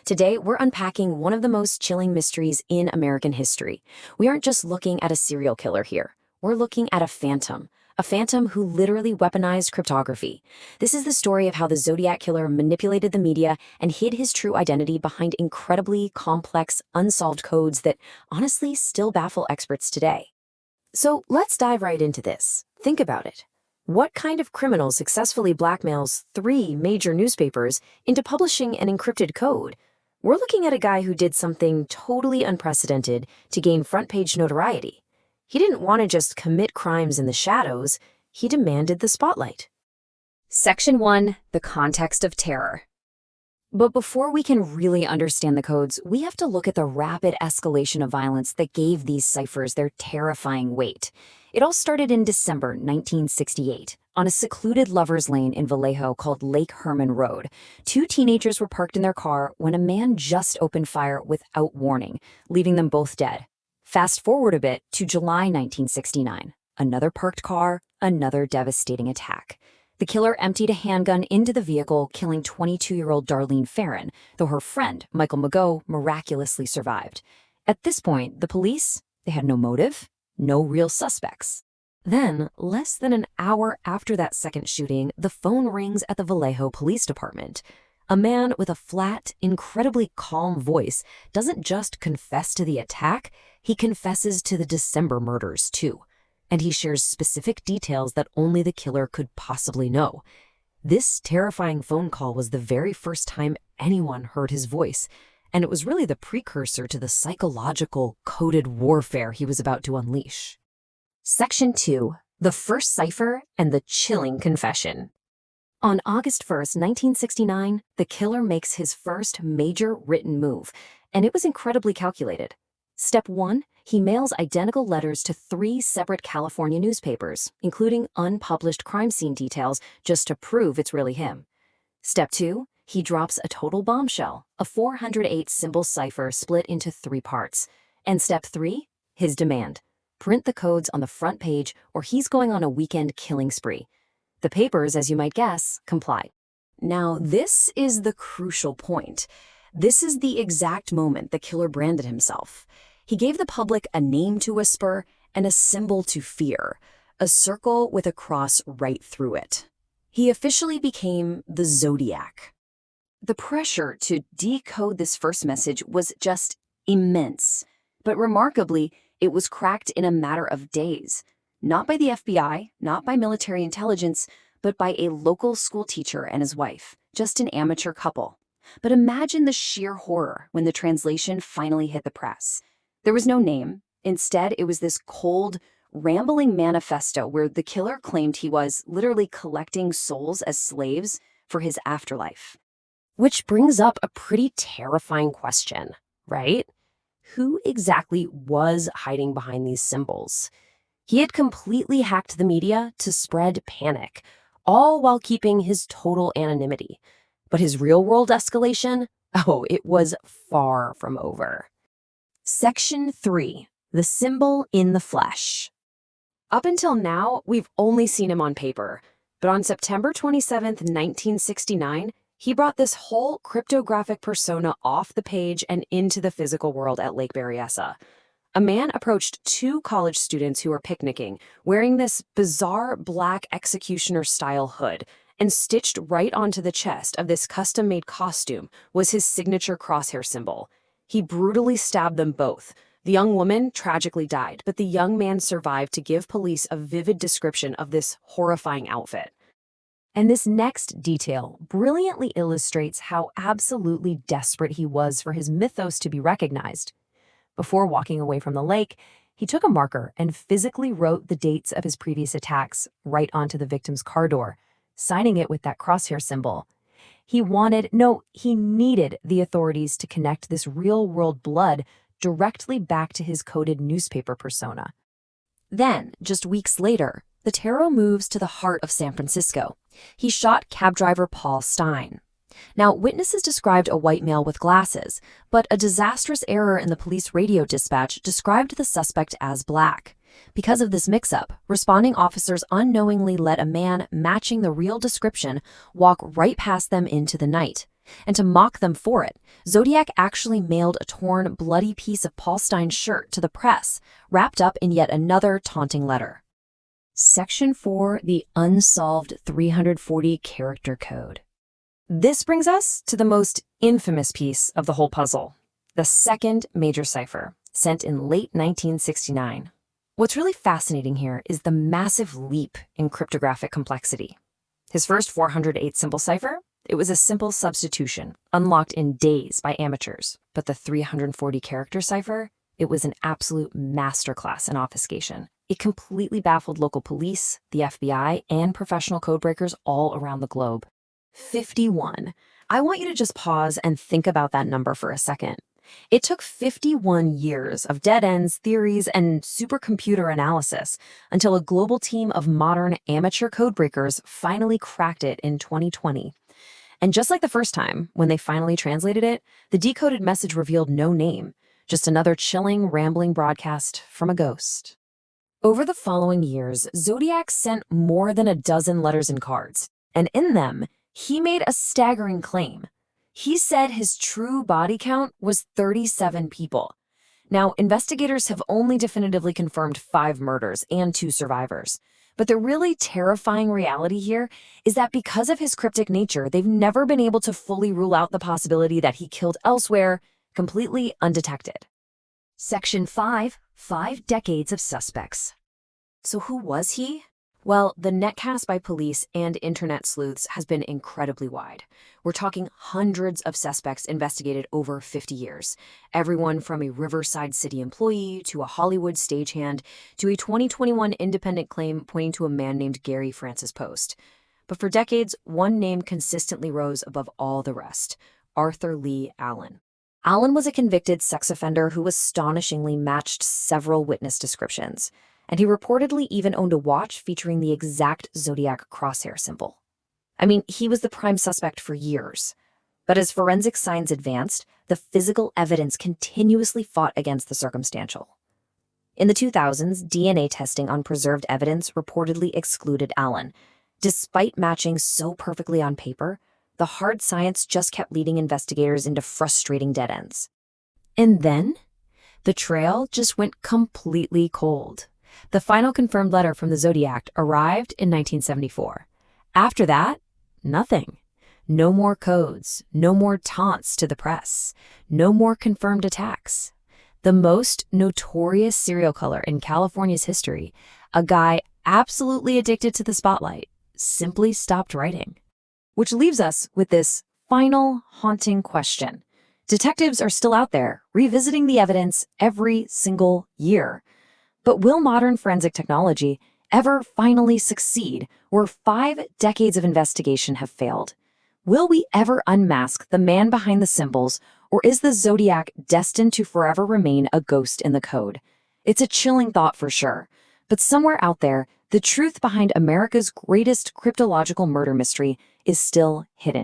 Today, we're unpacking one of the most chilling mysteries in American history. We aren't just looking at a serial killer here. We're looking at a phantom who literally weaponized cryptography. This is the story of how the Zodiac Killer manipulated the media and hid his true identity behind incredibly complex, unsolved codes that honestly still baffle experts today. So let's dive right into this. Think about it. What kind of criminal successfully blackmails three major newspapers into publishing an encrypted code? We're looking at a guy who did something totally unprecedented to gain front-page notoriety. He didn't want to just commit crimes in the shadows, he demanded the spotlight. Section 1. The Context of Terror. But before we can really understand the codes, we have to look at the rapid escalation of violence that gave these ciphers their terrifying weight. It all started in December 1968. On a secluded lover's lane in Vallejo called Lake Herman Road, two teenagers were parked in their car when a man just opened fire without warning, leaving them both dead. Fast forward a bit to July 1969. Another parked car, another devastating attack. The killer emptied a handgun into the vehicle, killing 22-year-old Darlene Farron, though her friend, Michael Mageau, miraculously survived. At this point, the police, they had no motive, no real suspects. Then, less than an hour after that second shooting, the phone rings at the Vallejo Police Department. A man with a flat, incredibly calm voice doesn't just confess to the attack, he confesses to the December murders, too. And he shares specific details that only the killer could possibly know. This terrifying phone call was the very first time anyone heard his voice, and it was really the precursor to the psychological, coded warfare he was about to unleash. Section 2. The First Cipher and the Chilling Confession. On August 1st, 1969, the killer makes his first major written move, and it was incredibly calculated. Step 1, he mails identical letters to three separate California newspapers, including unpublished crime scene details, just to prove it's really him. Step 2, he drops a total bombshell, a 408-symbol cipher split into three parts. And Step 3, his demand. Print the codes on the front page or he's going on a weekend killing spree. The papers, as you might guess, comply. Now, this is the crucial point. This is the exact moment the killer branded himself. He gave the public a name to whisper and a symbol to fear, a circle with a cross right through it. He officially became the Zodiac. The pressure to decode this first message was just immense, but remarkably, it was cracked in a matter of days. Not by the FBI, not by military intelligence, but by a local school teacher and his wife, just an amateur couple. But imagine the sheer horror when the translation finally hit the press. There was no name. Instead, it was this cold, rambling manifesto where the killer claimed he was literally collecting souls as slaves for his afterlife. Which brings up a pretty terrifying question, right? Who exactly was hiding behind these symbols? He had completely hacked the media to spread panic, all while keeping his total anonymity. But his real-world escalation? Oh, it was far from over. Section 3. The Symbol in the Flesh. Up until now, we've only seen him on paper. But on September 27th, 1969, he brought this whole cryptographic persona off the page and into the physical world at Lake Berryessa. A man approached two college students who were picnicking, wearing this bizarre black executioner-style hood, and stitched right onto the chest of this custom-made costume was his signature crosshair symbol. He brutally stabbed them both. The young woman tragically died, but the young man survived to give police a vivid description of this horrifying outfit. And this next detail brilliantly illustrates how absolutely desperate he was for his mythos to be recognized. Before walking away from the lake, he took a marker and physically wrote the dates of his previous attacks right onto the victim's car door, signing it with that crosshair symbol. He needed the authorities to connect this real-world blood directly back to his coded newspaper persona. Then, just weeks later, the terror moves to the heart of San Francisco. He shot cab driver Paul Stein. Now, witnesses described a white male with glasses, but a disastrous error in the police radio dispatch described the suspect as black. Because of this mix-up, responding officers unknowingly let a man matching the real description walk right past them into the night. And to mock them for it, Zodiac actually mailed a torn, bloody piece of Paul Stein's shirt to the press, wrapped up in yet another taunting letter. Section 4, the Unsolved 340 Character Code. This brings us to the most infamous piece of the whole puzzle, the second major cipher, sent in late 1969. What's really fascinating here is the massive leap in cryptographic complexity. His first 408-symbol cipher, it was a simple substitution, unlocked in days by amateurs. But the 340-character cipher, it was an absolute masterclass in obfuscation. It completely baffled local police, the FBI, and professional codebreakers all around the globe. 51. I want you to just pause and think about that number for a second. It took 51 years of dead ends, theories, and supercomputer analysis until a global team of modern amateur codebreakers finally cracked it in 2020. And just like the first time, when they finally translated it, the decoded message revealed no name, just another chilling, rambling broadcast from a ghost. Over the following years, Zodiac sent more than a dozen letters and cards, and in them, he made a staggering claim. He said his true body count was 37 people. Now, investigators have only definitively confirmed 5 murders and 2 survivors. But the really terrifying reality here is that because of his cryptic nature, they've never been able to fully rule out the possibility that he killed elsewhere, completely undetected. Section 5, 5 Decades of Suspects. So who was he? Well, the netcast by police and internet sleuths has been incredibly wide. We're talking hundreds of suspects investigated over 50 years. Everyone from a Riverside City employee to a Hollywood stagehand to a 2021 independent claim pointing to a man named Gary Francis Post. But for decades, one name consistently rose above all the rest: Arthur Lee Allen. Allen was a convicted sex offender who astonishingly matched several witness descriptions. And he reportedly even owned a watch featuring the exact Zodiac crosshair symbol. I mean, he was the prime suspect for years. But as forensic science advanced, the physical evidence continuously fought against the circumstantial. In the 2000s, DNA testing on preserved evidence reportedly excluded Allen. Despite matching so perfectly on paper, the hard science just kept leading investigators into frustrating dead ends. And then, the trail just went completely cold. The final confirmed letter from the Zodiac arrived in 1974. After that, nothing. No more codes, no more taunts to the press, no more confirmed attacks. The most notorious serial killer in California's history, a guy absolutely addicted to the spotlight, simply stopped writing. Which leaves us with this final haunting question. Detectives are still out there, revisiting the evidence every single year. But will modern forensic technology ever finally succeed where 5 decades of investigation have failed? Will we ever unmask the man behind the symbols, or is the Zodiac destined to forever remain a ghost in the code? It's a chilling thought for sure, but somewhere out there, the truth behind America's greatest cryptological murder mystery is still hidden.